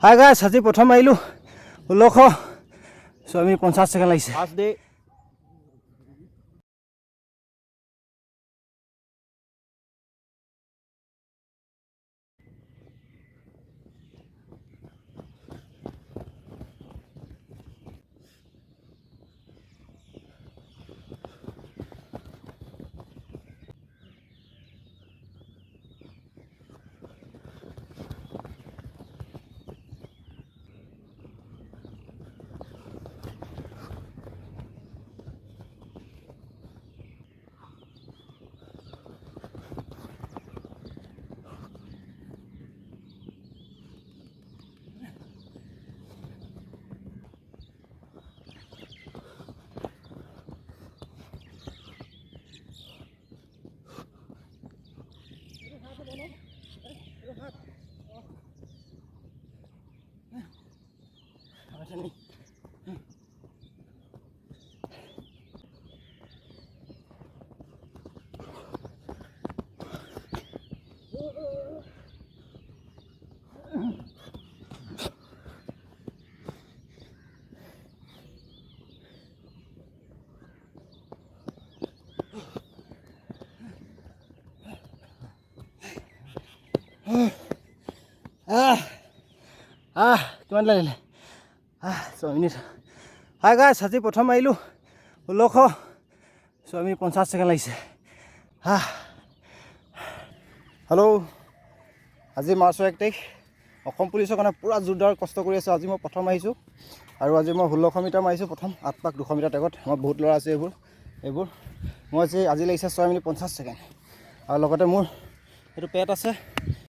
Hi guys, আজি প্ৰথম মাৰিলোঁ 1600 6 মিনিট 50 ছেকেণ্ড লাগিছে। ফাৰ্ষ্ট ডে কিমান লাগিলে? 6 মিনিট। হাই গাইছ, আজি প্ৰথম মাৰিলোঁ 1600 6 মিনিট 50 ছেকেণ্ড লাগিছে। হেল্ল', আজি মাৰ্চৰ 1 তাৰিখ। অসম পুলিচৰ কাৰণে পূৰা জোৰদাৰ কষ্ট কৰি আছোঁ। আজি মই প্ৰথম আহিছোঁ আৰু আজি মই 1600 মিটাৰ মাৰিছোঁ প্ৰথম 8 পাক 200 মিটাৰ টেগত। আমাৰ বহুত ল'ৰা আছে এইবোৰ মই আজি লাগিছে 6 মিনিট 50 ছেকেণ্ড। আৰু লগতে মোৰ এইটো পেট আছে